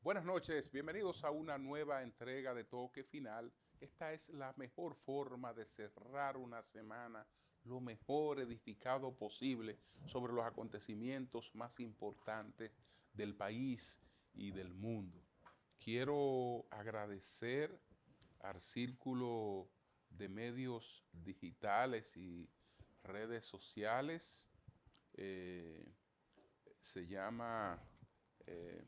Buenas noches, bienvenidos a una nueva entrega de Toque Final. Esta es la mejor forma de cerrar una semana lo mejor edificado posible sobre los acontecimientos más importantes del país y del mundo. Quiero agradecer al círculo de medios digitales y redes sociales. eh, Se llama eh,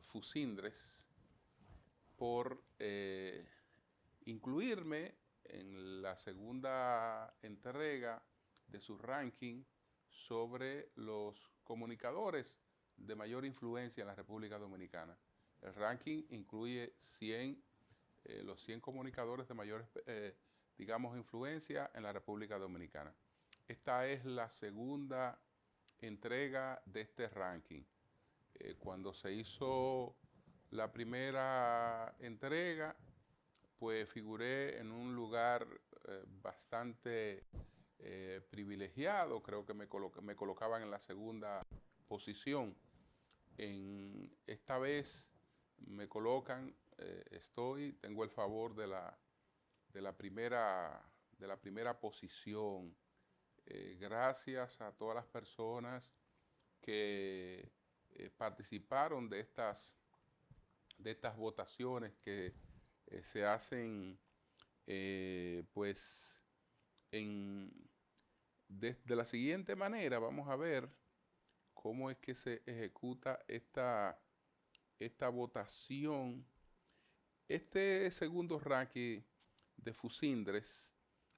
Fusindres por incluirme en la segunda entrega de su ranking sobre los comunicadores de mayor influencia en la República Dominicana. El ranking incluye los 100 comunicadores de mayor, digamos, influencia en la República Dominicana. Esta es la segunda entrega de este ranking. Cuando se hizo la primera entrega, pues figuré en un lugar bastante privilegiado. Creo que me colocaban en la segunda posición. Esta vez me colocan, tengo el favor de la primera posición. Gracias a todas las personas que participaron de estas votaciones que se hacen pues de la siguiente manera. Vamos a ver cómo es que se ejecuta esta votación. Este segundo ranking de Fusindres,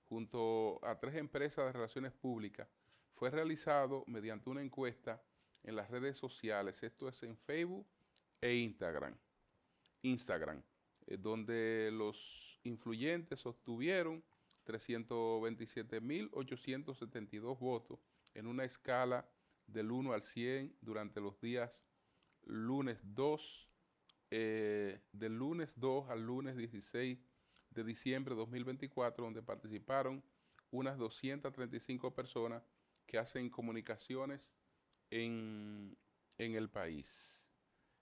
junto a 3 empresas de relaciones públicas, fue realizado mediante una encuesta en las redes sociales. Esto es en Facebook e Instagram, donde los influyentes obtuvieron 327.872 votos en una escala del 1 al 100 durante los días lunes 2, del lunes 2 al lunes 16 de diciembre de 2024, donde participaron unas 235 personas que hacen comunicaciones en el país.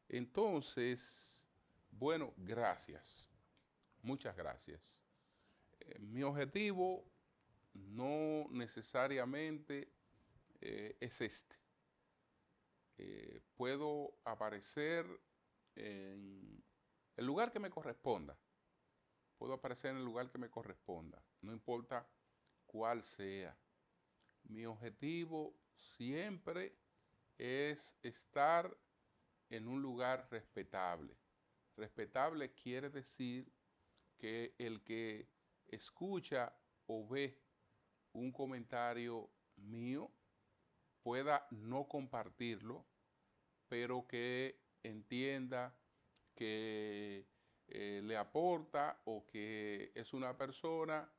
Entonces, bueno, gracias, muchas gracias. Mi objetivo no necesariamente es este. Puedo aparecer en el lugar que me corresponda. Puedo aparecer en el lugar que me corresponda, no importa cuál sea. Mi objetivo siempre es estar en un lugar respetable. Respetable quiere decir que el que escucha o ve un comentario mío pueda no compartirlo, pero que entienda que le aporta o que es una persona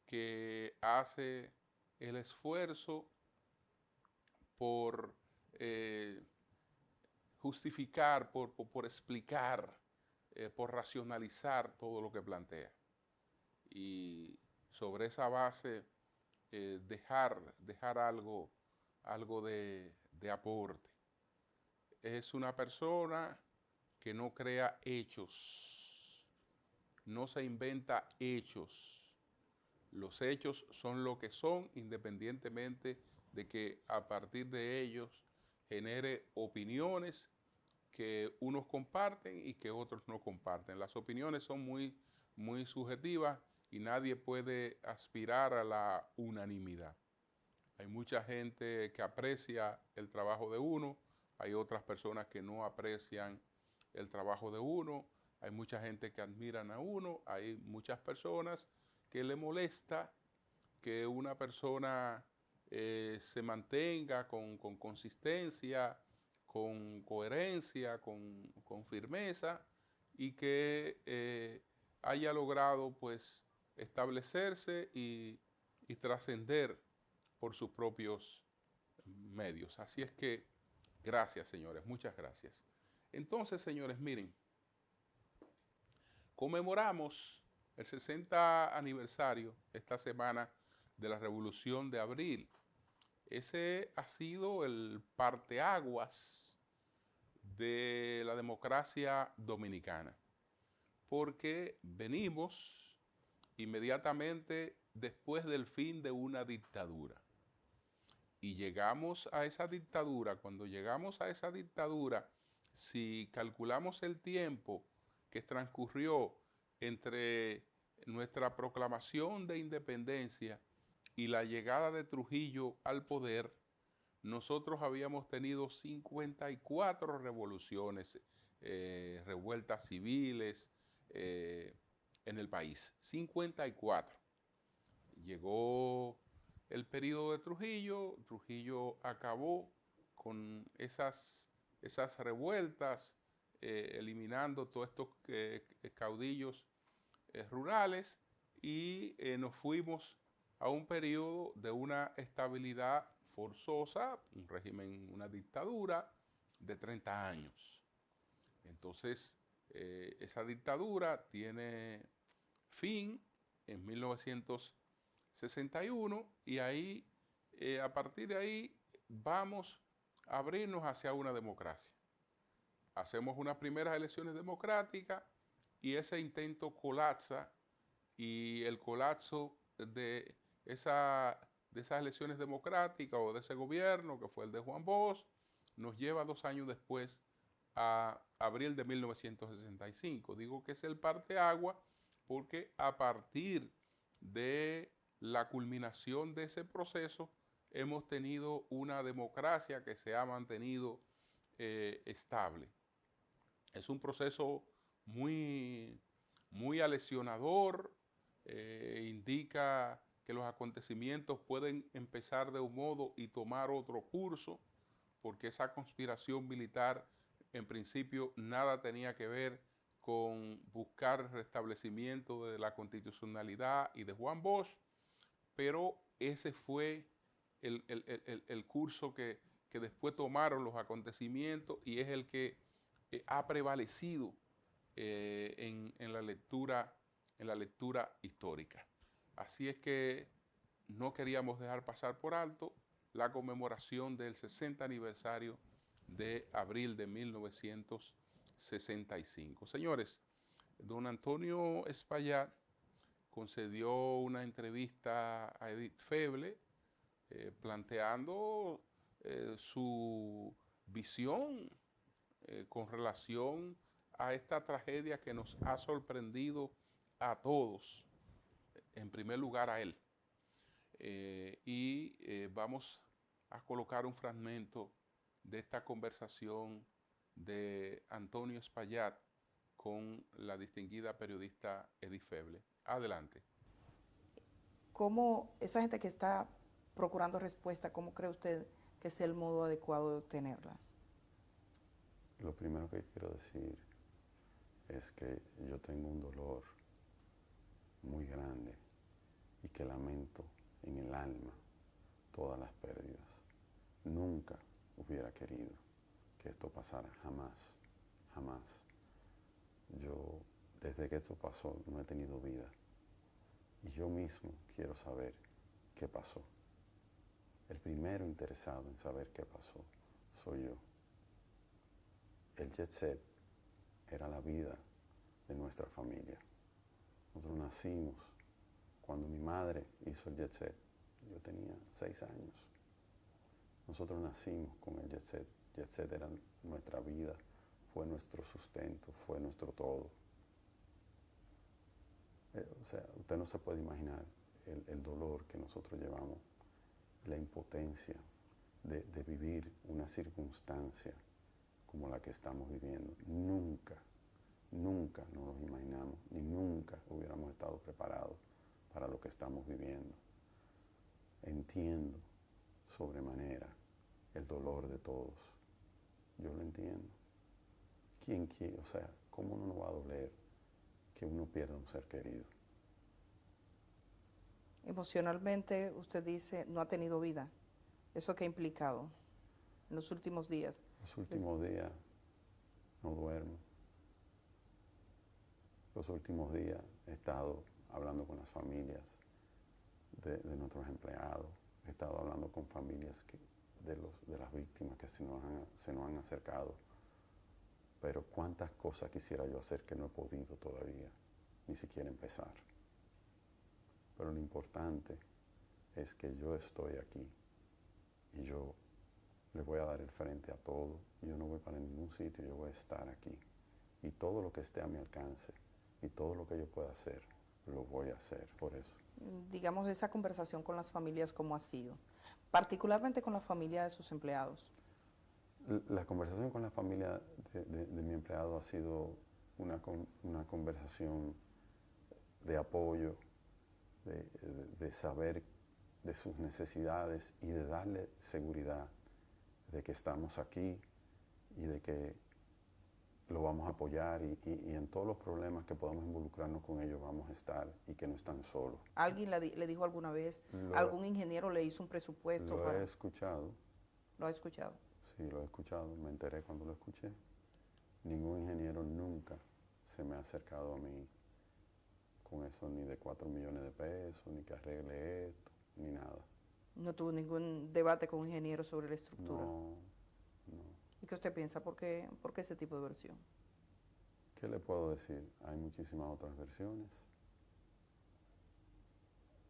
que hace el esfuerzo por justificar, por explicar, por racionalizar todo lo que plantea. Y sobre esa base dejar algo de aporte. Es una persona que no crea hechos, no se inventa hechos. Los hechos son lo que son, independientemente de que a partir de ellos genere opiniones que unos comparten y que otros no comparten. Las opiniones son muy subjetivas y nadie puede aspirar a la unanimidad. Hay mucha gente que aprecia el trabajo de uno, hay otras personas que no aprecian el trabajo de uno, hay mucha gente que admiran a uno, hay muchas personas que le molesta que una persona se mantenga con consistencia, con coherencia, con firmeza y que haya logrado pues establecerse y trascender por sus propios medios. Así es que gracias, señores, muchas gracias. Entonces, señores, miren, conmemoramos el 60 aniversario esta semana de la Revolución de Abril. Ese ha sido el parteaguas de la democracia dominicana, porque venimos inmediatamente después del fin de una dictadura. Y llegamos a esa dictadura, cuando llegamos a esa dictadura, si calculamos el tiempo que transcurrió entre nuestra proclamación de independencia y la llegada de Trujillo al poder, nosotros habíamos tenido 54 revoluciones, revueltas civiles en el país. 54. Llegó el periodo de Trujillo, Trujillo acabó con esas revueltas, eliminando todos estos caudillos rurales, y nos fuimos a un periodo de una estabilidad forzosa, un régimen, una dictadura de 30 años. Entonces, esa dictadura tiene fin en 1961 y ahí, a partir de ahí, vamos a abrirnos hacia una democracia. Hacemos unas primeras elecciones democráticas y ese intento colapsa, y el colapso de esas elecciones democráticas o de ese gobierno, que fue el de Juan Bosch, nos lleva 2 años después a abril de 1965. Digo que es el parteaguas porque a partir de la culminación de ese proceso hemos tenido una democracia que se ha mantenido estable. Es un proceso muy, muy aleccionador, indica que los acontecimientos pueden empezar de un modo y tomar otro curso, porque esa conspiración militar en principio nada tenía que ver con buscar el restablecimiento de la constitucionalidad y de Juan Bosch, pero ese fue el curso que después tomaron los acontecimientos y es el que ha prevalecido en la lectura histórica. Así es que no queríamos dejar pasar por alto la conmemoración del 60 aniversario de abril de 1965. Señores, don Antonio Espaillat concedió una entrevista a Edith Feble planteando su visión con relación a esta tragedia que nos ha sorprendido a todos, en primer lugar a él. Vamos a colocar un fragmento de esta conversación de Antonio Espaillat con la distinguida periodista Edith Feble. Adelante. ¿Cómo esa gente que está procurando respuesta, cómo cree usted que es el modo adecuado de obtenerla? Lo primero que quiero decir es que yo tengo un dolor muy grande y que lamento en el alma todas las pérdidas. Nunca hubiera querido que esto pasara, jamás, jamás. Yo, desde que esto pasó, no he tenido vida. Y yo mismo quiero saber qué pasó. El primero interesado en saber qué pasó soy yo. El jet set era la vida de nuestra familia. Nosotros nacimos cuando mi madre hizo el jet set. Yo tenía 6 años. Nosotros nacimos con el jet set. Jet set era nuestra vida, fue nuestro sustento, fue nuestro todo. O sea, usted no se puede imaginar el dolor que nosotros llevamos, la impotencia de vivir una circunstancia como la que estamos viviendo. Nunca, nunca nos lo imaginamos, ni nunca hubiéramos estado preparados para lo que estamos viviendo. Entiendo sobremanera el dolor de todos. Yo lo entiendo. ¿Quién quiere? O sea, ¿cómo no nos va a doler que uno pierda un ser querido? Emocionalmente, usted dice, no ha tenido vida. ¿Eso qué ha implicado en los últimos días? Los últimos días no duermo. Los últimos días he estado hablando con las familias de nuestros empleados. He estado hablando con familias de las víctimas que se nos han acercado pero cuántas cosas quisiera yo hacer que no he podido todavía, ni siquiera empezar. Pero lo importante es que yo estoy aquí y yo le voy a dar el frente a todo. Yo no voy para ningún sitio, yo voy a estar aquí. Y todo lo que esté a mi alcance y todo lo que yo pueda hacer, lo voy a hacer por eso. Digamos, esa conversación con las familias, ¿cómo ha sido? Particularmente con la familia de sus empleados. La conversación con la familia de mi empleado ha sido una conversación de apoyo, de saber de sus necesidades y de darle seguridad de que estamos aquí y de que lo vamos a apoyar y en todos los problemas que podamos involucrarnos con ellos vamos a estar y que no están solos. ¿Alguien le dijo alguna vez, algún ingeniero le hizo un presupuesto? Lo he escuchado. ¿Lo ha escuchado? Sí, lo he escuchado, me enteré cuando lo escuché. Ningún ingeniero nunca se me ha acercado a mí con eso, ni de 4 millones de pesos, ni que arregle esto, ni nada. ¿No tuvo ningún debate con un ingeniero sobre la estructura? No, no. ¿Y qué usted piensa? ¿Por qué ese tipo de versión? ¿Qué le puedo decir? Hay muchísimas otras versiones.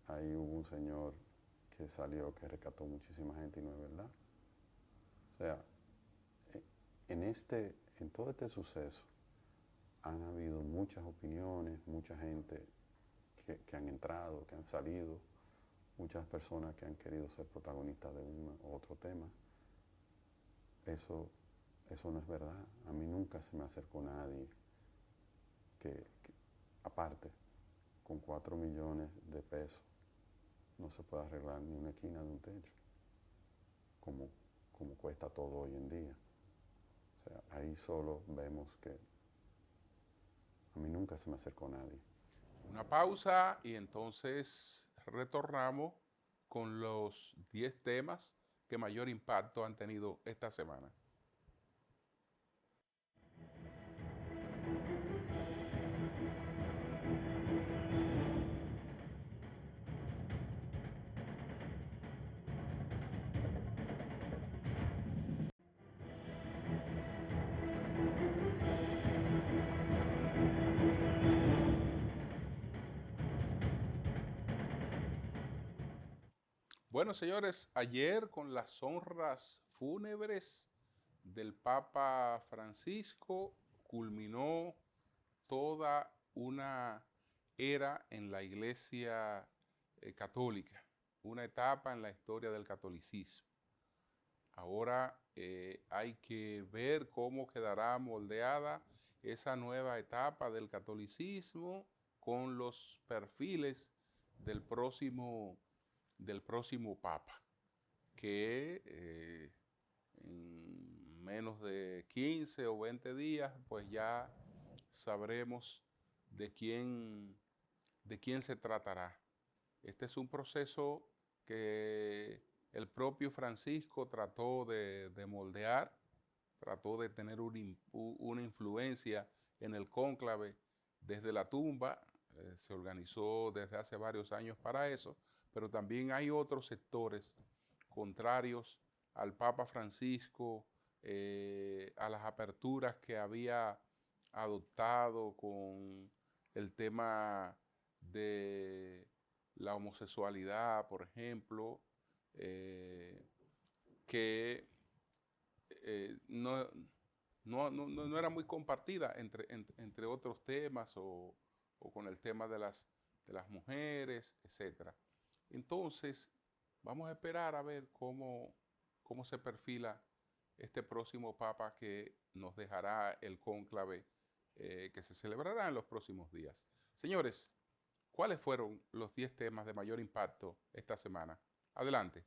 Ahí hubo un señor que salió, que rescató muchísima gente y no es verdad. O sea, en todo este suceso han habido muchas opiniones, mucha gente que han entrado, que han salido, muchas personas que han querido ser protagonistas de uno u otro tema. Eso no es verdad. A mí nunca se me acercó nadie que aparte, con 4 millones de pesos, no se puede arreglar ni una esquina de un techo, como cuesta todo hoy en día. O sea, ahí solo vemos que a mí nunca se me acercó nadie. Una pausa y entonces retornamos con los 10 temas que mayor impacto han tenido esta semana. Bueno, señores, ayer con las honras fúnebres del Papa Francisco culminó toda una era en la Iglesia católica, una etapa en la historia del catolicismo. Ahora hay que ver cómo quedará moldeada esa nueva etapa del catolicismo con los perfiles del próximo Papa, que en menos de 15 o 20 días, pues ya sabremos de quién se tratará. Este es un proceso que el propio Francisco trató de moldear, trató de tener una influencia en el cónclave desde la tumba, se organizó desde hace varios años para eso, pero también hay otros sectores contrarios al Papa Francisco, a las aperturas que había adoptado con el tema de la homosexualidad, por ejemplo, que no era muy compartida entre otros temas o con el tema de las mujeres, etc. Entonces, vamos a esperar a ver cómo se perfila este próximo Papa que nos dejará el cónclave que se celebrará en los próximos días. Señores, ¿cuáles fueron los 10 temas de mayor impacto esta semana? Adelante.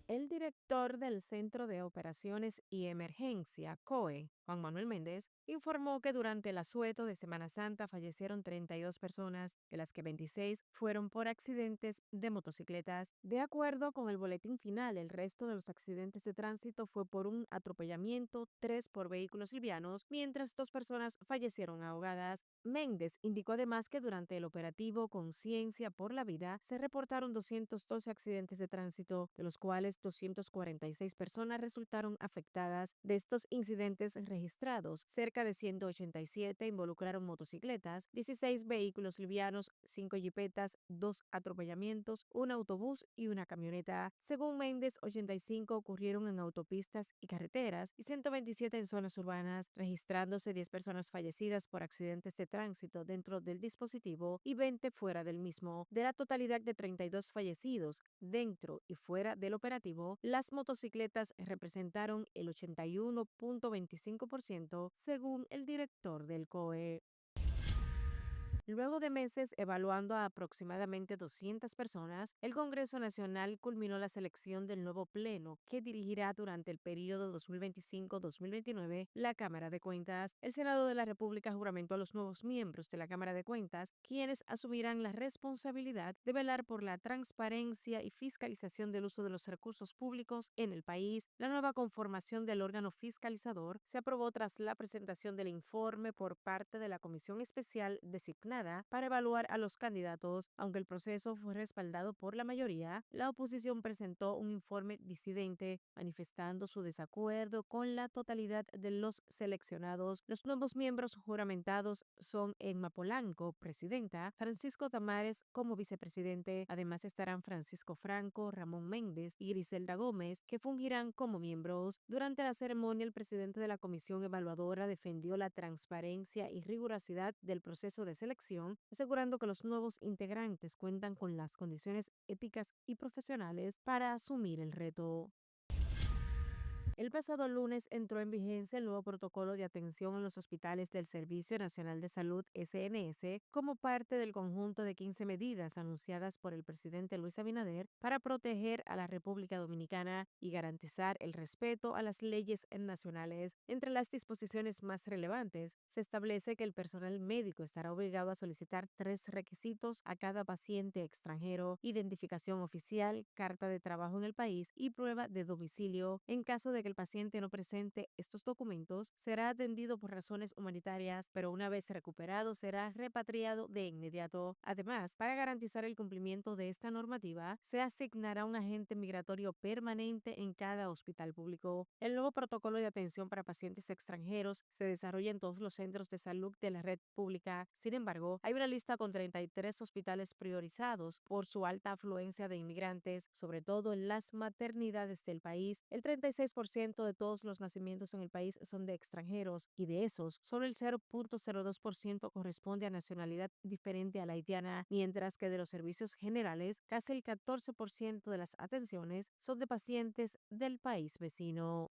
El director director del Centro de Operaciones y Emergencia, COE, Juan Manuel Méndez, informó que durante el asueto de Semana Santa fallecieron 32 personas, de las que 26 fueron por accidentes de motocicletas. De acuerdo con el boletín final, el resto de los accidentes de tránsito fue por un atropellamiento, 3 por vehículos livianos, mientras 2 personas fallecieron ahogadas. Méndez indicó además que durante el operativo Conciencia por la Vida se reportaron 212 accidentes de tránsito, de los cuales 246 personas resultaron afectadas. De estos incidentes registrados, cerca de 187 involucraron motocicletas, 16 vehículos livianos, 5 jipetas, 2 atropellamientos, un autobús y una camioneta. Según Méndez, 85 ocurrieron en autopistas y carreteras y 127 en zonas urbanas, registrándose 10 personas fallecidas por accidentes de tránsito dentro del dispositivo y 20 fuera del mismo. De la totalidad de 32 fallecidos dentro y fuera del operativo, las motocicletas representaron el 81.25% según el director del COE. Luego de meses evaluando a aproximadamente 200 personas, el Congreso Nacional culminó la selección del nuevo Pleno que dirigirá durante el periodo 2025-2029 la Cámara de Cuentas. El Senado de la República juramentó a los nuevos miembros de la Cámara de Cuentas, quienes asumirán la responsabilidad de velar por la transparencia y fiscalización del uso de los recursos públicos en el país. La nueva conformación del órgano fiscalizador se aprobó tras la presentación del informe por parte de la Comisión Especial designada para evaluar a los candidatos. Aunque el proceso fue respaldado por la mayoría, la oposición presentó un informe disidente, manifestando su desacuerdo con la totalidad de los seleccionados. Los nuevos miembros juramentados son Emma Polanco, presidenta, Francisco Tamares como vicepresidente. Además estarán Francisco Franco, Ramón Méndez y Griselda Gómez, que fungirán como miembros. Durante la ceremonia, el presidente de la comisión evaluadora defendió la transparencia y rigurosidad del proceso de selección, asegurando que los nuevos integrantes cuentan con las condiciones éticas y profesionales para asumir el reto. El pasado lunes entró en vigencia el nuevo protocolo de atención en los hospitales del Servicio Nacional de Salud SNS como parte del conjunto de 15 medidas anunciadas por el presidente Luis Abinader para proteger a la República Dominicana y garantizar el respeto a las leyes nacionales. Entre las disposiciones más relevantes, se establece que el personal médico estará obligado a solicitar 3 requisitos a cada paciente extranjero: identificación oficial, carta de trabajo en el país y prueba de domicilio. En caso de que el paciente no presente estos documentos, será atendido por razones humanitarias, pero una vez recuperado será repatriado de inmediato. Además, para garantizar el cumplimiento de esta normativa, se asignará un agente migratorio permanente en cada hospital público. El nuevo protocolo de atención para pacientes extranjeros se desarrolla en todos los centros de salud de la red pública. Sin embargo, hay una lista con 33 hospitales priorizados por su alta afluencia de inmigrantes, sobre todo en las maternidades del país. El 36% de todos los nacimientos en el país son de extranjeros y de esos, solo el 0.02% corresponde a nacionalidad diferente a la haitiana, mientras que de los servicios generales, casi el 14% de las atenciones son de pacientes del país vecino.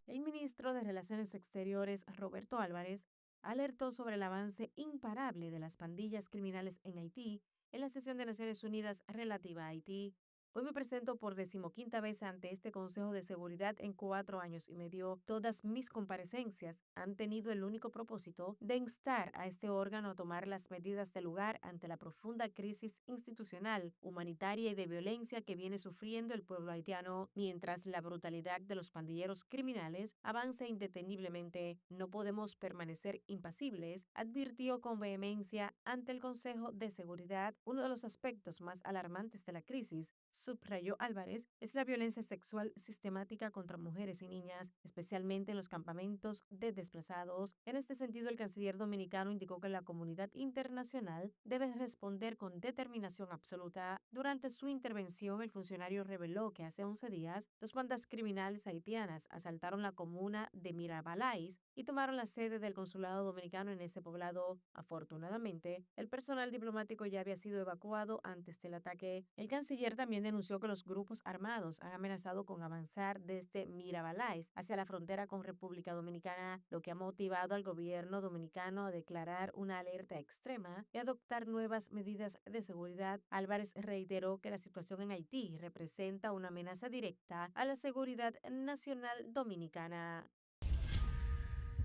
El ministro de Relaciones Exteriores, Roberto Álvarez, alertó sobre el avance imparable de las pandillas criminales en Haití en la sesión de Naciones Unidas relativa a Haití. Hoy me presento por 15ª vez ante este Consejo de Seguridad en 4 años y medio. Todas mis comparecencias han tenido el único propósito de instar a este órgano a tomar las medidas de lugar ante la profunda crisis institucional, humanitaria y de violencia que viene sufriendo el pueblo haitiano. Mientras la brutalidad de los pandilleros criminales avanza indeteniblemente, no podemos permanecer impasibles, advirtió con vehemencia ante el Consejo de Seguridad. Uno de los aspectos más alarmantes de la crisis, subrayó Álvarez, es la violencia sexual sistemática contra mujeres y niñas, especialmente en los campamentos de desplazados. En este sentido, el canciller dominicano indicó que la comunidad internacional debe responder con determinación absoluta. Durante su intervención, el funcionario reveló que hace 11 días, 2 bandas criminales haitianas asaltaron la comuna de Mirabalais y tomaron la sede del consulado dominicano en ese poblado. Afortunadamente, el personal diplomático ya había sido evacuado antes del ataque. El canciller también denunció que los grupos armados han amenazado con avanzar desde Mirabalais hacia la frontera con República Dominicana, lo que ha motivado al gobierno dominicano a declarar una alerta extrema y adoptar nuevas medidas de seguridad. Álvarez reiteró que la situación en Haití representa una amenaza directa a la seguridad nacional dominicana.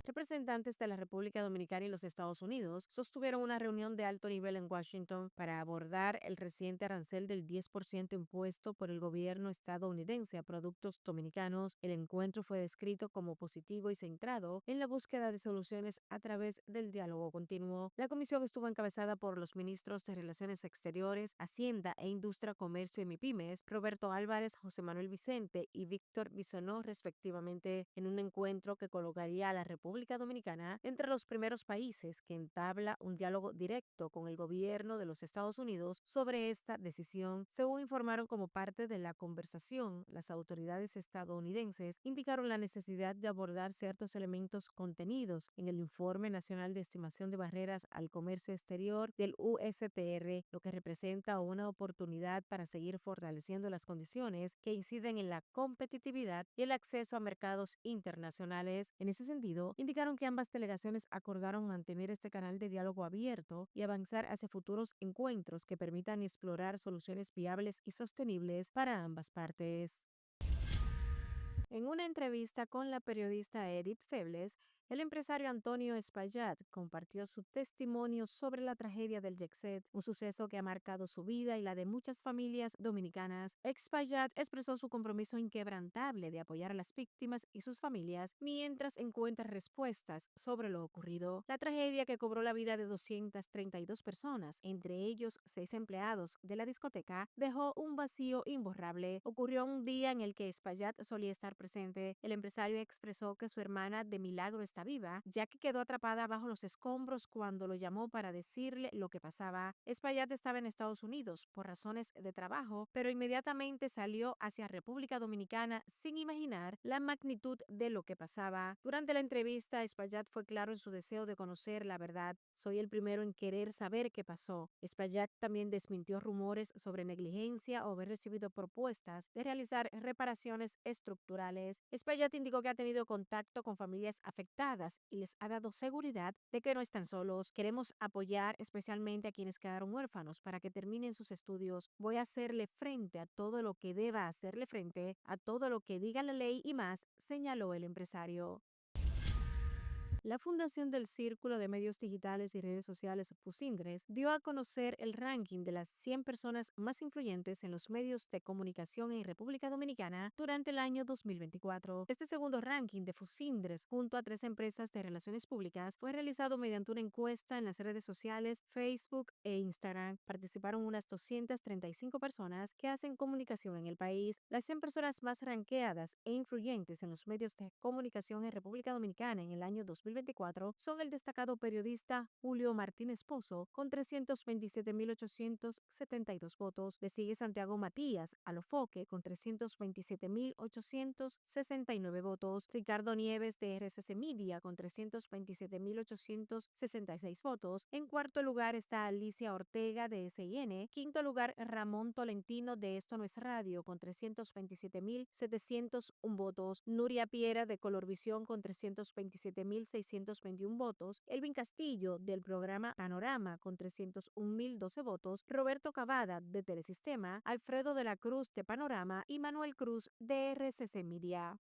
Representantes de la República Dominicana y los Estados Unidos sostuvieron una reunión de alto nivel en Washington para abordar el reciente arancel del 10% impuesto por el gobierno estadounidense a productos dominicanos. El encuentro fue descrito como positivo y centrado en la búsqueda de soluciones a través del diálogo continuo. La comisión estuvo encabezada por los ministros de Relaciones Exteriores, Hacienda e Industria, Comercio y MIPYMES, Roberto Álvarez, José Manuel Vicente y Víctor Bisonó, respectivamente, en un encuentro que colocaría a la República Dominicana entre los primeros países que entabla un diálogo directo con el gobierno de los Estados Unidos sobre esta decisión. Según informaron como parte de la conversación, las autoridades estadounidenses indicaron la necesidad de abordar ciertos elementos contenidos en el Informe Nacional de Estimación de Barreras al Comercio Exterior del USTR, lo que representa una oportunidad para seguir fortaleciendo las condiciones que inciden en la competitividad y el acceso a mercados internacionales. En ese sentido, indicaron que ambas delegaciones acordaron mantener este canal de diálogo abierto y avanzar hacia futuros encuentros que permitan explorar soluciones viables y sostenibles para ambas partes. En una entrevista con la periodista Edith Febles, el empresario Antonio Espaillat compartió su testimonio sobre la tragedia del Jet, un suceso que ha marcado su vida y la de muchas familias dominicanas. Espaillat expresó su compromiso inquebrantable de apoyar a las víctimas y sus familias mientras encuentra respuestas sobre lo ocurrido. La tragedia, que cobró la vida de 232 personas, entre ellos 6 empleados de la discoteca, dejó un vacío imborrable. Ocurrió un día en el que Espaillat solía estar presente. El empresario expresó que su hermana de milagro está viva, ya que quedó atrapada bajo los escombros cuando lo llamó para decirle lo que pasaba. Espaillat estaba en Estados Unidos por razones de trabajo, pero inmediatamente salió hacia República Dominicana sin imaginar la magnitud de lo que pasaba. Durante la entrevista, Espaillat fue claro en su deseo de conocer la verdad. Soy el primero en querer saber qué pasó. Espaillat también desmintió rumores sobre negligencia o haber recibido propuestas de realizar reparaciones estructurales. Espaillat indicó que ha tenido contacto con familias afectadas y les ha dado seguridad de que no están solos. Queremos apoyar especialmente a quienes quedaron huérfanos para que terminen sus estudios. Voy a hacerle frente a todo lo que deba hacerle frente, a todo lo que diga la ley y más, señaló el empresario. La Fundación del Círculo de Medios Digitales y Redes Sociales, FUSINDRES, dio a conocer el ranking de las 100 personas más influyentes en los medios de comunicación en República Dominicana durante el año 2024. Este segundo ranking de FUSINDRES, junto a 3 empresas de relaciones públicas, fue realizado mediante una encuesta en las redes sociales Facebook e Instagram. Participaron unas 235 personas que hacen comunicación en el país. Las 100 personas más ranqueadas e influyentes en los medios de comunicación en República Dominicana en el año 2024 son el destacado periodista Julio Martínez Pozo con 327.872 votos. Le sigue Santiago Matías Alofoque con 327.869 votos. Ricardo Nieves de RCC Media con 327.866 votos. En cuarto lugar está Alicia Ortega de SIN. Quinto lugar, Ramón Tolentino de Esto No Es Radio con 327.701 votos. Nuria Piera de Colorvisión con 327.621 votos, Elvin Castillo del programa Panorama con 301.012 votos, Roberto Cavada de Telesistema, Alfredo de la Cruz de Panorama y Manuel Cruz de RCC Media.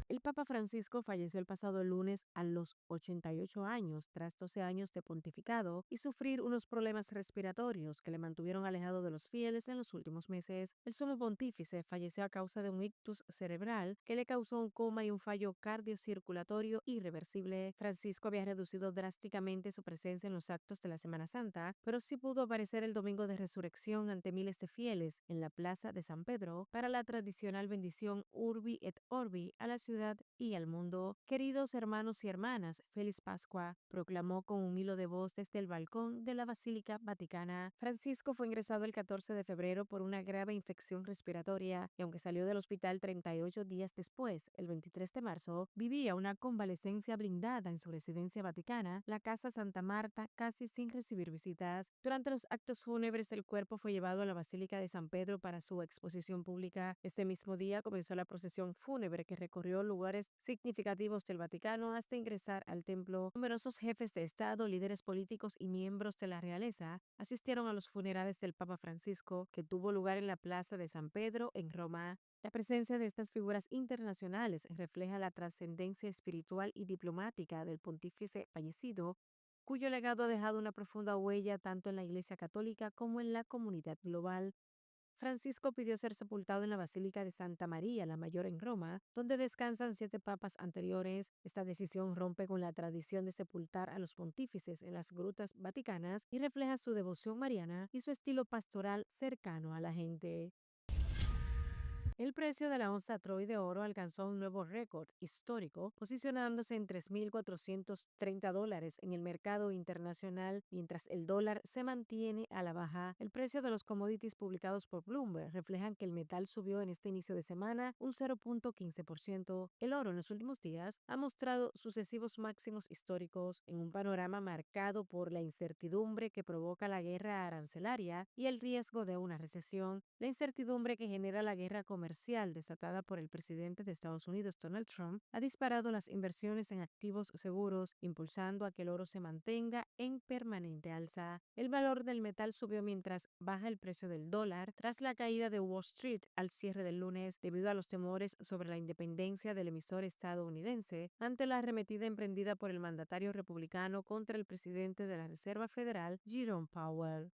El Papa Francisco falleció el pasado lunes a los 88 años, tras 12 años de pontificado y sufrir unos problemas respiratorios que le mantuvieron alejado de los fieles en los últimos meses. El sumo pontífice falleció a causa de un ictus cerebral que le causó un coma y un fallo cardiocirculatorio irreversible. Francisco había reducido drásticamente su presencia en los actos de la Semana Santa, pero sí pudo aparecer el domingo de resurrección ante miles de fieles en la plaza de San Pedro para la tradicional bendición Urbi et Orbi a la ciudad ciudad y al mundo. Queridos hermanos y hermanas, feliz Pascua, proclamó con un hilo de voz desde el balcón de la Basílica Vaticana. Francisco fue ingresado el 14 de febrero por una grave infección respiratoria y aunque salió del hospital 38 días después, el 23 de marzo, vivía una convalecencia blindada en su residencia vaticana, la Casa Santa Marta, casi sin recibir visitas. Durante los actos fúnebres, el cuerpo fue llevado a la Basílica de San Pedro para su exposición pública. Este mismo día comenzó la procesión fúnebre que recorrió lugares significativos del Vaticano hasta ingresar al templo. Numerosos jefes de Estado, líderes políticos y miembros de la realeza asistieron a los funerales del Papa Francisco, que tuvo lugar en la Plaza de San Pedro en Roma. La presencia de estas figuras internacionales refleja la trascendencia espiritual y diplomática del pontífice fallecido, cuyo legado ha dejado una profunda huella tanto en la Iglesia Católica como en la comunidad global. Francisco pidió ser sepultado en la Basílica de Santa María la Mayor en Roma, donde descansan 7 papas anteriores. Esta decisión rompe con la tradición de sepultar a los pontífices en las grutas vaticanas y refleja su devoción mariana y su estilo pastoral cercano a la gente. El precio de la onza Troy de oro alcanzó un nuevo récord histórico, posicionándose en $3,430 en el mercado internacional, mientras el dólar se mantiene a la baja. El precio de los commodities publicados por Bloomberg reflejan que el metal subió en este inicio de semana un 0,15%. El oro en los últimos días ha mostrado sucesivos máximos históricos en un panorama marcado por la incertidumbre que provoca la guerra arancelaria y el riesgo de una recesión. La incertidumbre que genera la guerra comercial desatada por el presidente de Estados Unidos, Donald Trump, ha disparado las inversiones en activos seguros, impulsando a que el oro se mantenga en permanente alza. El valor del metal subió mientras baja el precio del dólar tras la caída de Wall Street al cierre del lunes debido a los temores sobre la independencia del emisor estadounidense ante la arremetida emprendida por el mandatario republicano contra el presidente de la Reserva Federal, Jerome Powell.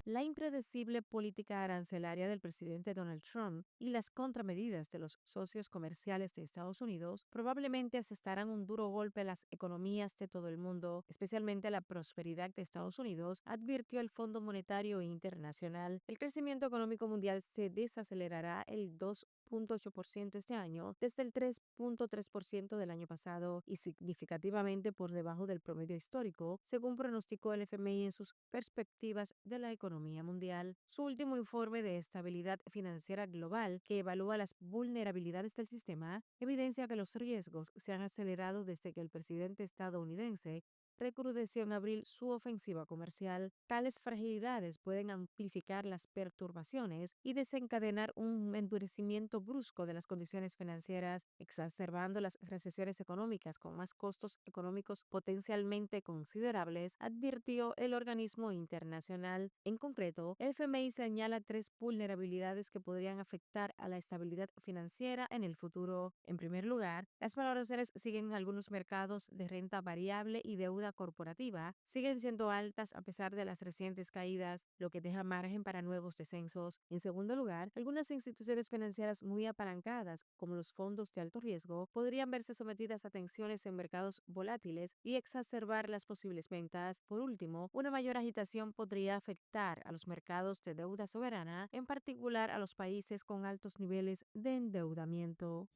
La impredecible política arancelaria del presidente Donald Trump y las contramedidas de los socios comerciales de Estados Unidos probablemente asestarán un duro golpe a las economías de todo el mundo, especialmente a la prosperidad de Estados Unidos, advirtió el Fondo Monetario Internacional. El crecimiento económico mundial se desacelerará el 2,8% este año, desde el 3,3% del año pasado y significativamente por debajo del promedio histórico, según pronosticó el FMI en sus perspectivas de la economía mundial. Su último informe de estabilidad financiera global, que evalúa las vulnerabilidades del sistema, evidencia que los riesgos se han acelerado desde que el presidente estadounidense recrudeció en abril su ofensiva comercial. Tales fragilidades pueden amplificar las perturbaciones y desencadenar un endurecimiento brusco de las condiciones financieras, exacerbando las recesiones económicas con más costos económicos potencialmente considerables, advirtió el organismo internacional. En concreto, el FMI señala 3 vulnerabilidades que podrían afectar a la estabilidad financiera en el futuro. En primer lugar, las valoraciones siguen en algunos mercados de renta variable y deuda corporativa siguen siendo altas a pesar de las recientes caídas, lo que deja margen para nuevos descensos. En segundo lugar, algunas instituciones financieras muy apalancadas, como los fondos de alto riesgo, podrían verse sometidas a tensiones en mercados volátiles y exacerbar las posibles ventas. Por último, una mayor agitación podría afectar a los mercados de deuda soberana, en particular a los países con altos niveles de endeudamiento.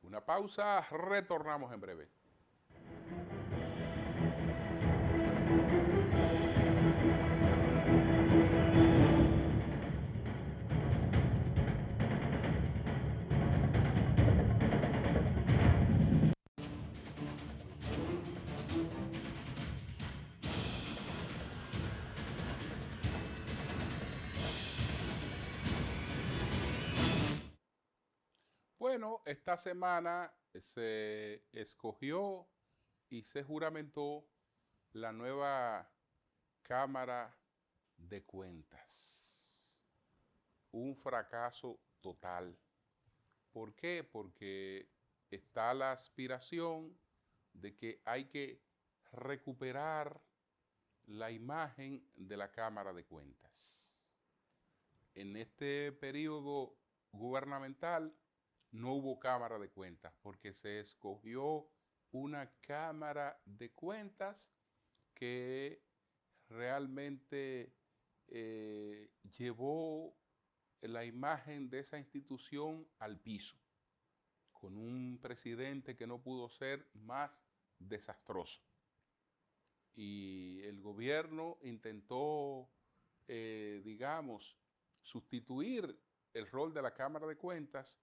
Una pausa, retornamos en breve. Bueno, esta semana se escogió y se juramentó la nueva Cámara de Cuentas. Un fracaso total. ¿Por qué? Porque está la aspiración de que hay que recuperar la imagen de la Cámara de Cuentas. En este periodo gubernamental no hubo Cámara de Cuentas porque se escogió una Cámara de Cuentas que realmente llevó la imagen de esa institución al piso, con un presidente que no pudo ser más desastroso. Y el gobierno intentó, digamos, sustituir el rol de la Cámara de Cuentas,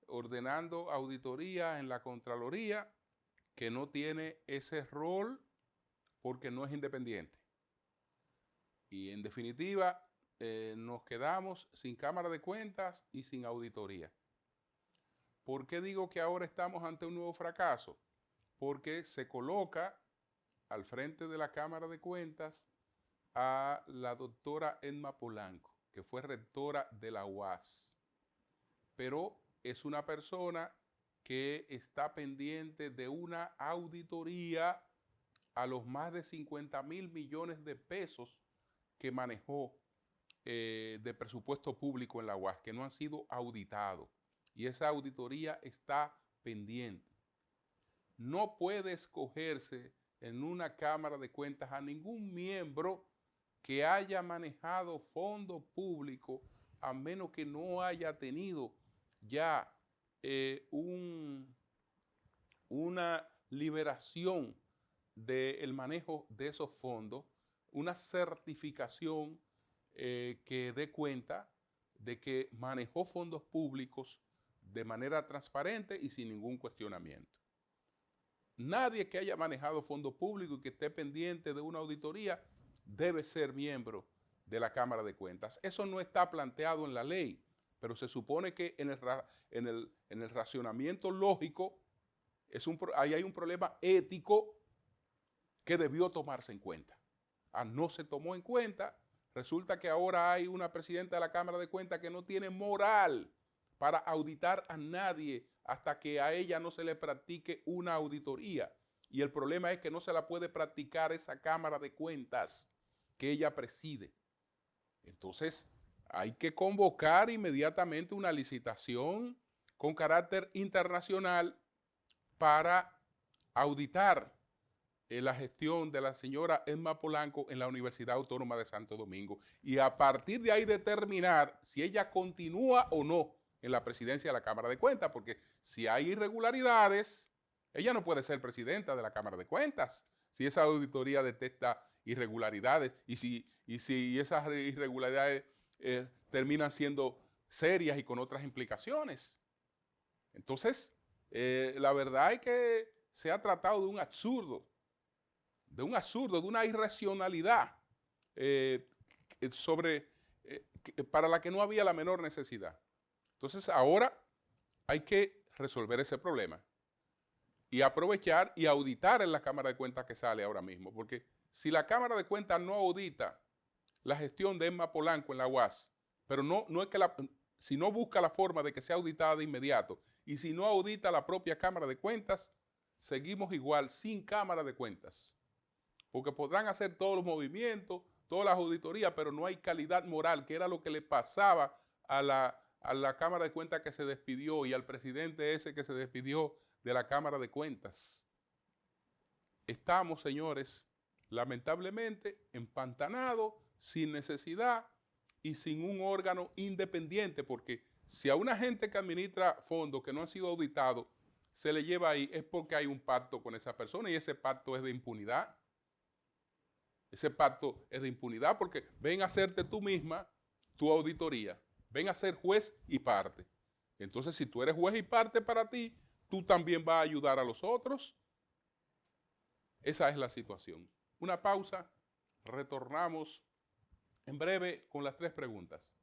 ordenando auditoría en la Contraloría, que no tiene ese rol porque no es independiente. Y en definitiva, nos quedamos sin Cámara de Cuentas y sin auditoría. ¿Por qué digo que ahora estamos ante un nuevo fracaso? Porque se coloca al frente de la Cámara de Cuentas a la doctora Emma Polanco, que fue rectora de la UAS. Pero es una persona que está pendiente de una auditoría a los más de 50.000 millones de pesos que manejó de presupuesto público en la UAS, que no han sido auditados. Y esa auditoría está pendiente. No puede escogerse en una Cámara de Cuentas a ningún miembro que haya manejado fondos públicos, a menos que no haya tenido ya una liberación del manejo de esos fondos, una certificación que dé cuenta de que manejó fondos públicos de manera transparente y sin ningún cuestionamiento. Nadie que haya manejado fondos públicos y que esté pendiente de una auditoría debe ser miembro de la Cámara de Cuentas. Eso no está planteado en la ley, pero se supone que en el racionamiento lógico ahí hay un problema ético que debió tomarse en cuenta. No se tomó en cuenta. Resulta que ahora hay una presidenta de la Cámara de Cuentas que no tiene moral para auditar a nadie hasta que a ella no se le practique una auditoría. Y el problema es que no se la puede practicar esa Cámara de Cuentas que ella preside. Entonces, hay que convocar inmediatamente una licitación con carácter internacional para auditar la gestión de la señora Emma Polanco en la Universidad Autónoma de Santo Domingo y a partir de ahí determinar si ella continúa o no en la presidencia de la Cámara de Cuentas, porque si hay irregularidades, ella no puede ser presidenta de la Cámara de Cuentas. Si esa auditoría detecta irregularidades y si esas irregularidades terminan siendo serias y con otras implicaciones. Entonces, la verdad es que se ha tratado de un absurdo, de una irracionalidad para la que no había la menor necesidad. Entonces ahora hay que resolver ese problema y aprovechar y auditar en la Cámara de Cuentas que sale ahora mismo, porque si la Cámara de Cuentas no audita la gestión de Emma Polanco en la UAS, pero no es que si no busca la forma de que sea auditada de inmediato, y si no audita la propia Cámara de Cuentas, seguimos igual, sin Cámara de Cuentas. Porque podrán hacer todos los movimientos, todas las auditorías, pero no hay calidad moral, que era lo que le pasaba a la Cámara de Cuentas que se despidió y al presidente ese que se despidió de la Cámara de Cuentas. Estamos, señores, lamentablemente empantanados, sin necesidad y sin un órgano independiente, porque si a una gente que administra fondos que no han sido auditados se le lleva ahí, es porque hay un pacto con esa persona y ese pacto es de impunidad. Ese pacto es de impunidad porque ven a hacerte tú misma tu auditoría. Ven a ser juez y parte. Entonces, si tú eres juez y parte para ti, tú también vas a ayudar a los otros. Esa es la situación. Una pausa. Retornamos en breve con las 3 preguntas.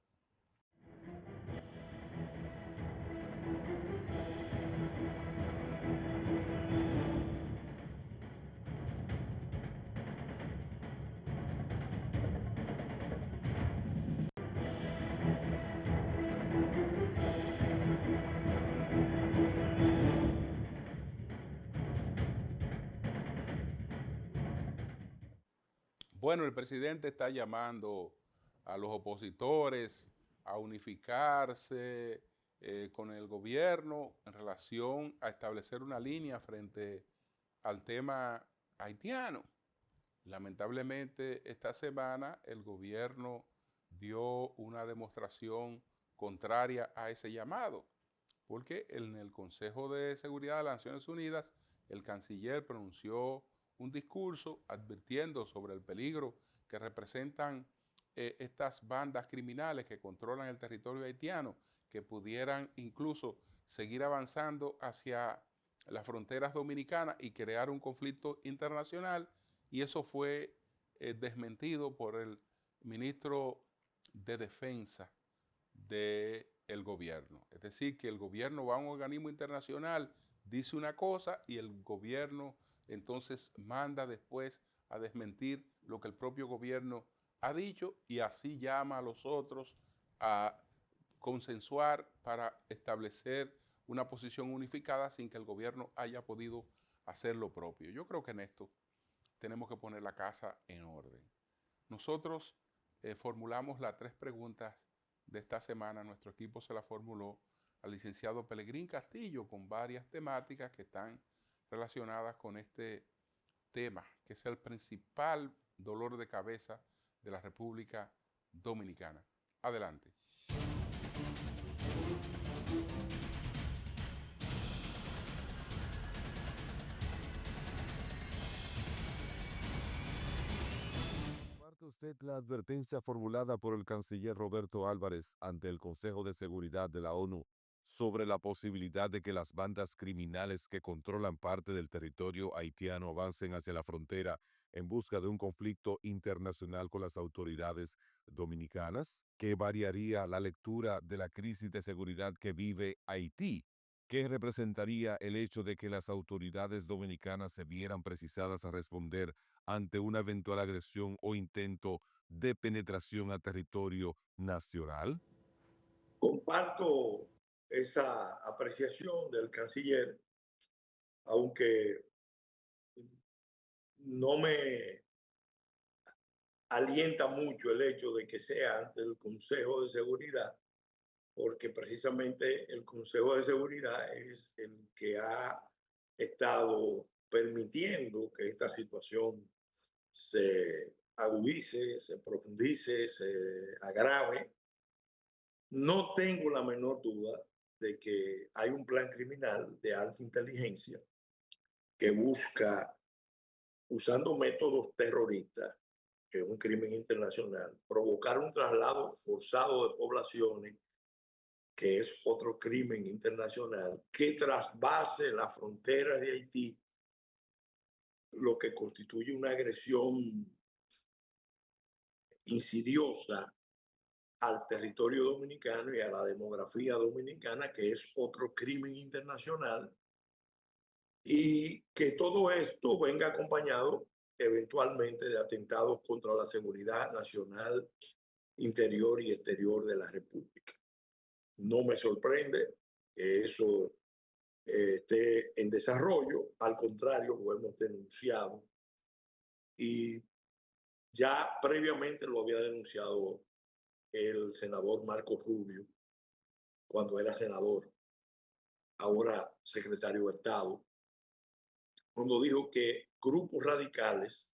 Bueno, el presidente está llamando a los opositores a unificarse con el gobierno en relación a establecer una línea frente al tema haitiano. Lamentablemente, esta semana el gobierno dio una demostración contraria a ese llamado, porque en el Consejo de Seguridad de las Naciones Unidas, el canciller pronunció un discurso advirtiendo sobre el peligro que representan estas bandas criminales que controlan el territorio haitiano, que pudieran incluso seguir avanzando hacia las fronteras dominicanas y crear un conflicto internacional, y eso fue desmentido por el ministro de Defensa del gobierno. Es decir, que el gobierno va a un organismo internacional, dice una cosa y el gobierno entonces manda después a desmentir lo que el propio gobierno ha dicho, y así llama a los otros a consensuar para establecer una posición unificada sin que el gobierno haya podido hacer lo propio. Yo creo que en esto tenemos que poner la casa en orden. Nosotros formulamos las 3 preguntas de esta semana. Nuestro equipo se la formuló al licenciado Pelegrín Castillo con varias temáticas que están relacionadas con este tema, que es el principal dolor de cabeza de la República Dominicana. Adelante. ¿Comparte usted la advertencia formulada por el canciller Roberto Álvarez ante el Consejo de Seguridad de la ONU sobre la posibilidad de que las bandas criminales que controlan parte del territorio haitiano avancen hacia la frontera en busca de un conflicto internacional con las autoridades dominicanas? ¿Qué variaría la lectura de la crisis de seguridad que vive Haití? ¿Qué representaría el hecho de que las autoridades dominicanas se vieran precisadas a responder ante una eventual agresión o intento de penetración a territorio nacional? Comparto esa apreciación del canciller, aunque no me alienta mucho el hecho de que sea ante el Consejo de Seguridad, porque precisamente el Consejo de Seguridad es el que ha estado permitiendo que esta situación se agudice, se profundice, se agrave. No tengo la menor duda de que hay un plan criminal de alta inteligencia que busca, usando métodos terroristas, que es un crimen internacional, provocar un traslado forzado de poblaciones, que es otro crimen internacional, que trasvase la frontera de Haití, lo que constituye una agresión insidiosa al territorio dominicano y a la demografía dominicana, que es otro crimen internacional, y que todo esto venga acompañado eventualmente de atentados contra la seguridad nacional, interior y exterior de la República. No me sorprende que eso esté en desarrollo, al contrario, lo hemos denunciado y ya previamente lo había denunciado el senador Marco Rubio cuando era senador, ahora secretario de Estado, cuando dijo que grupos radicales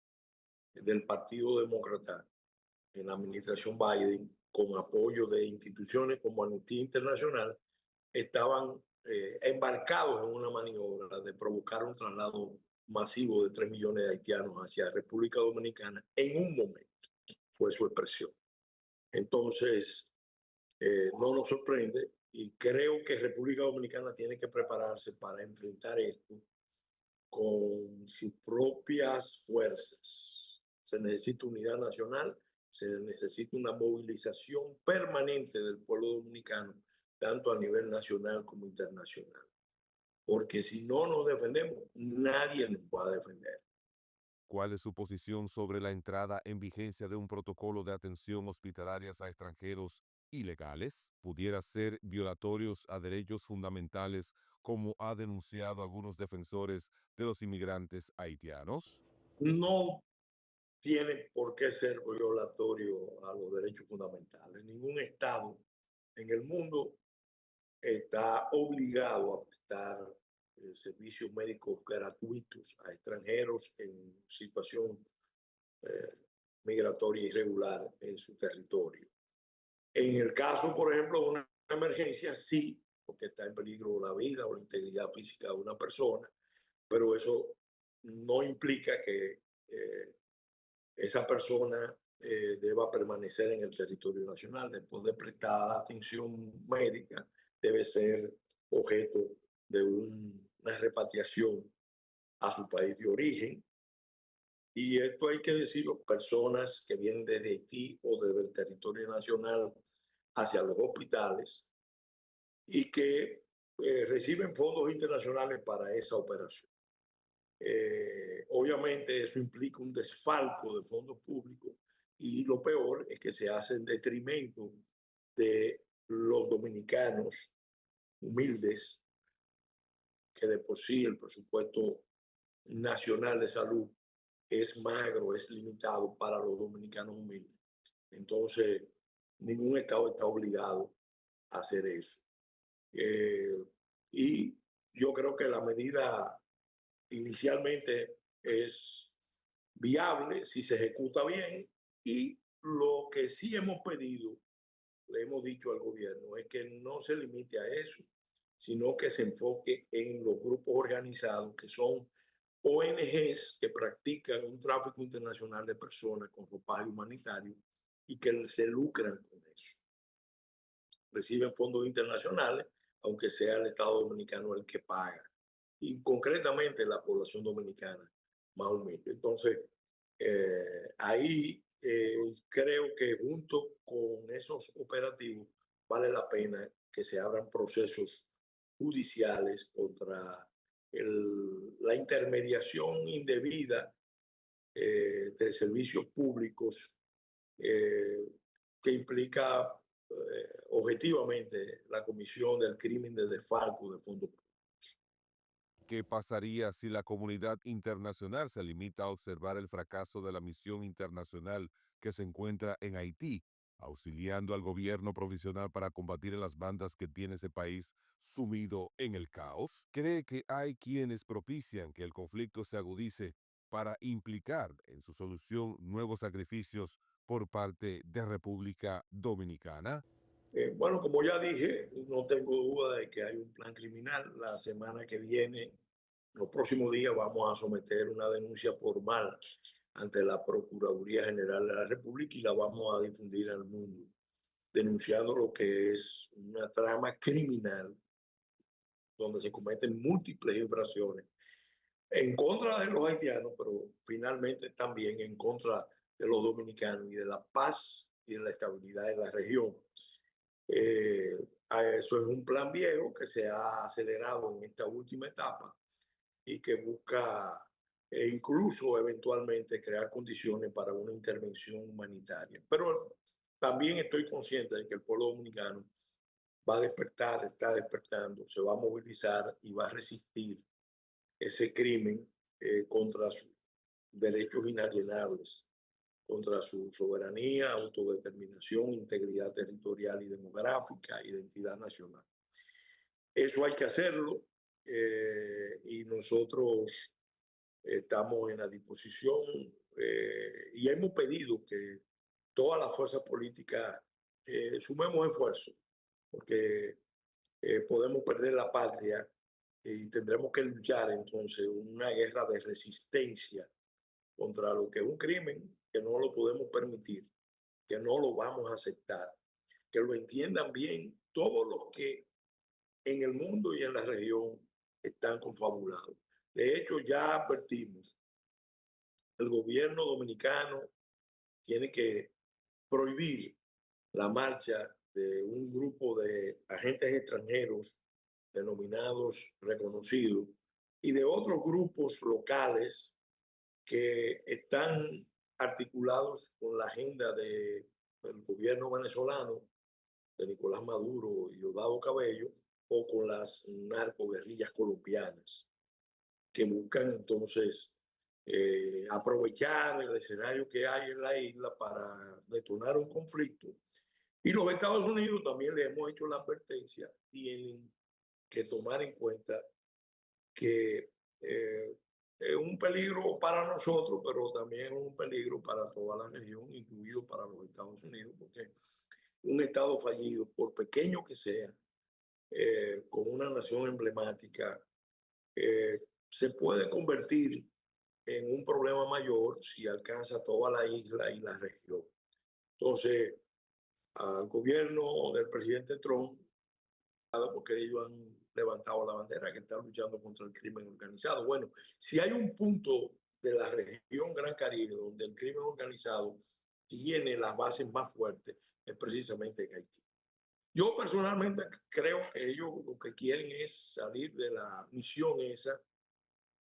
del Partido Demócrata en la administración Biden, con apoyo de instituciones como Amnistía Internacional, estaban embarcados en una maniobra de provocar un traslado masivo de 3 millones de haitianos hacia República Dominicana en un momento, fue su expresión. Entonces, no nos sorprende y creo que República Dominicana tiene que prepararse para enfrentar esto con sus propias fuerzas. Se necesita unidad nacional, se necesita una movilización permanente del pueblo dominicano, tanto a nivel nacional como internacional. Porque si no nos defendemos, nadie nos va a defender. ¿Cuál es su posición sobre la entrada en vigencia de un protocolo de atención hospitalarias a extranjeros ilegales? ¿Pudiera ser violatorios a derechos fundamentales, como ha denunciado algunos defensores de los inmigrantes haitianos? No tiene por qué ser violatorio a los derechos fundamentales. Ningún Estado en el mundo está obligado a prestar servicios médicos gratuitos a extranjeros en situación eh, migratoria irregular en su territorio. En el caso, por ejemplo, de una emergencia, sí, porque está en peligro la vida o la integridad física de una persona, pero eso no implica que esa persona deba permanecer en el territorio nacional. Después de prestar atención médica, debe ser objeto de una repatriación a su país de origen. Y esto hay que decirlo, personas que vienen desde Haití o desde el territorio nacional hacia los hospitales y que reciben fondos internacionales para esa operación. Obviamente eso implica un desfalco de fondos públicos y lo peor es que se hace en detrimento de los dominicanos humildes, que de por sí el presupuesto nacional de salud es magro, es limitado para los dominicanos humildes. Entonces, ningún Estado está obligado a hacer eso. Y yo creo que la medida inicialmente es viable si se ejecuta bien y lo que sí hemos pedido, le hemos dicho al gobierno, es que no se limite a eso, sino que se enfoque en los grupos organizados que son ONGs que practican un tráfico internacional de personas con ropaje humanitario y que se lucran con eso. Reciben fondos internacionales, aunque sea el Estado Dominicano el que paga. Y concretamente la población dominicana más humilde. Entonces, ahí creo que junto con esos operativos vale la pena que se abran procesos judiciales contra la intermediación indebida de servicios públicos que implica objetivamente la comisión del crimen de desfalco de fondos públicos. ¿Qué pasaría si la comunidad internacional se limita a observar el fracaso de la misión internacional que se encuentra en Haití, auxiliando al gobierno provisional para combatir a las bandas que tiene ese país sumido en el caos? ¿Cree que hay quienes propician que el conflicto se agudice para implicar en su solución nuevos sacrificios por parte de República Dominicana? Bueno, como ya dije, no tengo duda de que hay un plan criminal. La semana que viene, los próximos días, vamos a someter una denuncia formal ante la Procuraduría General de la República y la vamos a difundir al mundo, denunciando lo que es una trama criminal donde se cometen múltiples infracciones en contra de los haitianos, pero finalmente también en contra de los dominicanos y de la paz y de la estabilidad en la región. Eso es un plan viejo que se ha acelerado en esta última etapa y que busca incluso eventualmente crear condiciones para una intervención humanitaria. Pero también estoy consciente de que el pueblo dominicano va a despertar, está despertando, se va a movilizar y va a resistir ese crimen contra sus derechos inalienables, contra su soberanía, autodeterminación, integridad territorial y demográfica, identidad nacional. Eso hay que hacerlo y nosotros estamos en la disposición y hemos pedido que todas las fuerzas políticas sumemos esfuerzos, porque podemos perder la patria y tendremos que luchar entonces una guerra de resistencia contra lo que es un crimen que no lo podemos permitir, que no lo vamos a aceptar, que lo entiendan bien todos los que en el mundo y en la región están confabulados. De hecho, ya advertimos, el gobierno dominicano tiene que prohibir la marcha de un grupo de agentes extranjeros denominados reconocidos y de otros grupos locales que están articulados con la agenda del gobierno venezolano, de Nicolás Maduro y Diosdado Cabello, o con las narcoguerrillas colombianas, que buscan entonces aprovechar el escenario que hay en la isla para detonar un conflicto Y los Estados Unidos también le hemos hecho la advertencia, tienen que tomar en cuenta que es un peligro para nosotros, pero también es un peligro para toda la región, incluido para los Estados Unidos, porque un Estado fallido, por pequeño que sea, con una nación emblemática, se puede convertir en un problema mayor si alcanza toda la isla y la región. Entonces, al gobierno del presidente Trump, porque ellos han levantado la bandera que están luchando contra el crimen organizado. Bueno, si hay un punto de la región Gran Caribe donde el crimen organizado tiene las bases más fuertes, es precisamente en Haití. Yo personalmente creo que ellos lo que quieren es salir de la misión esa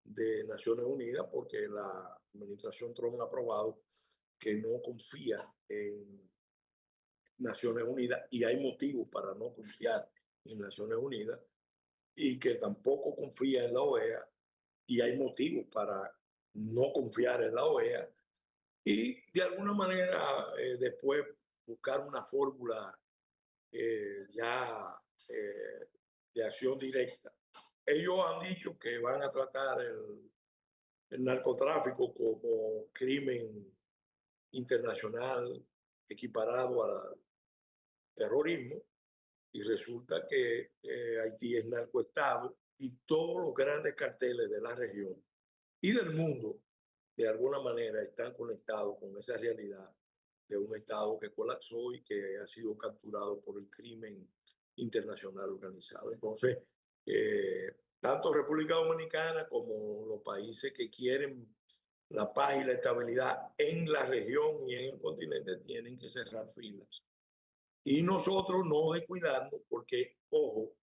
de Naciones Unidas, porque la administración Trump ha aprobado que no confía en Naciones Unidas, y hay motivos para no confiar en Naciones Unidas, y que tampoco confía en la OEA, y hay motivos para no confiar en la OEA, y de alguna manera después buscar una fórmula ya de acción directa. Ellos han dicho que van a tratar el narcotráfico como crimen internacional equiparado al terrorismo, y resulta que Haití es narcoestado, y todos los grandes carteles de la región y del mundo de alguna manera están conectados con esa realidad de un Estado que colapsó y que ha sido capturado por el crimen internacional organizado. Entonces, tanto República Dominicana como los países que quieren la paz y la estabilidad en la región y en el continente tienen que cerrar filas. Y nosotros no descuidarnos, porque, ojo,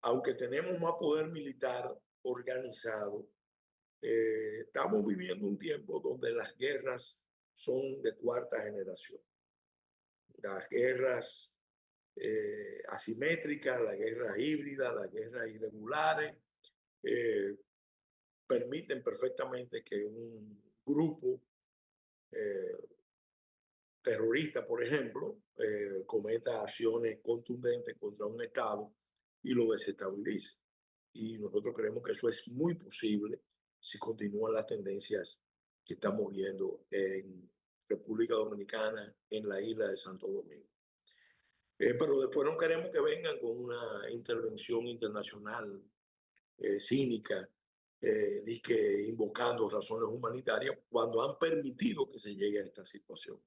aunque tenemos más poder militar organizado, estamos viviendo un tiempo donde las guerras son de cuarta generación. Las guerras asimétricas, las guerras híbridas, las guerras irregulares, permiten perfectamente que un grupo terrorista, por ejemplo, cometa acciones contundentes contra un Estado y lo desestabilice. Y nosotros creemos que eso es muy posible si continúan las tendencias que estamos viendo en República Dominicana, en la isla de Santo Domingo. Pero después no queremos que vengan con una intervención internacional cínica, invocando razones humanitarias, cuando han permitido que se llegue a esta situación.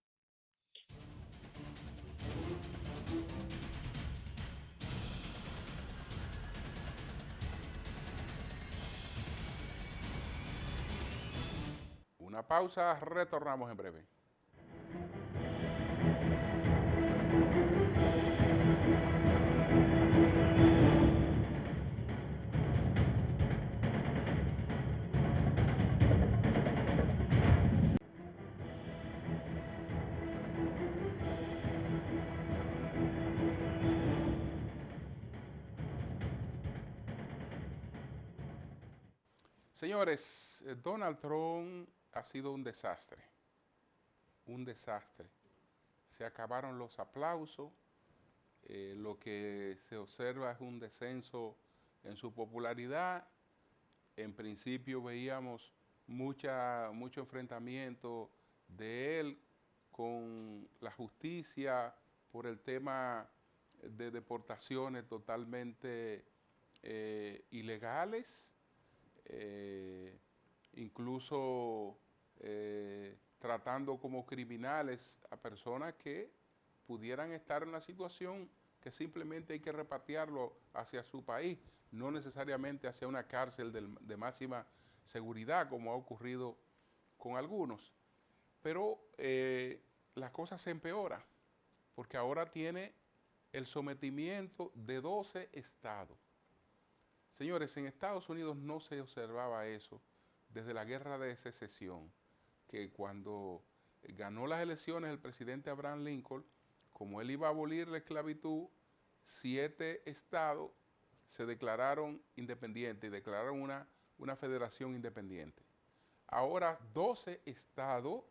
Una pausa, retornamos en breve. Señores, Donald Trump ha sido un desastre, un desastre. Se acabaron los aplausos, lo que se observa es un descenso en su popularidad. En principio veíamos mucho enfrentamiento de él con la justicia por el tema de deportaciones totalmente ilegales, incluso tratando como criminales a personas que pudieran estar en una situación que simplemente hay que repatriarlo hacia su país, no necesariamente hacia una cárcel de máxima seguridad, como ha ocurrido con algunos. Pero la cosa se empeora, porque ahora tiene el sometimiento de 12 estados. Señores, en Estados Unidos no se observaba eso desde la guerra de secesión, que cuando ganó las elecciones el presidente Abraham Lincoln, como él iba a abolir la esclavitud, 7 estados se declararon independientes y declararon una federación independiente. Ahora 12 estados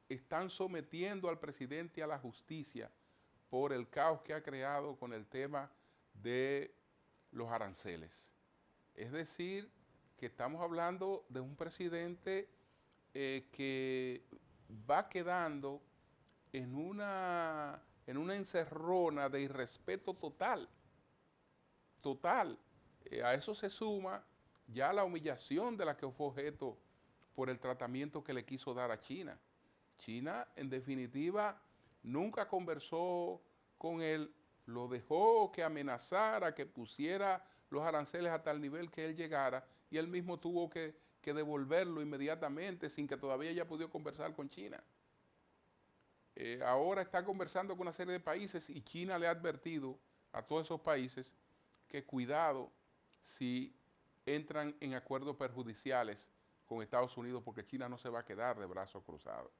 están sometiendo al presidente a la justicia por el caos que ha creado con el tema de los aranceles. Es decir, que estamos hablando de un presidente que va quedando en una encerrona de irrespeto total. A eso se suma ya la humillación de la que fue objeto por el tratamiento que le quiso dar a China. China, en definitiva, nunca conversó con él, lo dejó que amenazara, que pusiera los aranceles a tal nivel que él llegara, y él mismo tuvo que devolverlo inmediatamente sin que todavía haya podido conversar con China. Ahora está conversando con una serie de países y China le ha advertido a todos esos países que cuidado si entran en acuerdos perjudiciales con Estados Unidos, porque China no se va a quedar de brazos cruzados.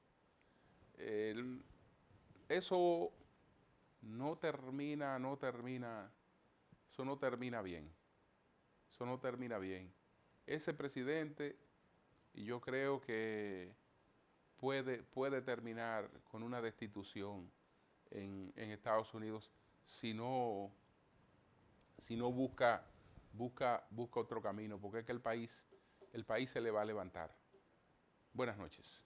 Eso no termina bien. Eso no termina bien. Ese presidente, y yo creo que puede terminar con una destitución en Estados Unidos si no busca otro camino, porque es que el país se le va a levantar. Buenas noches.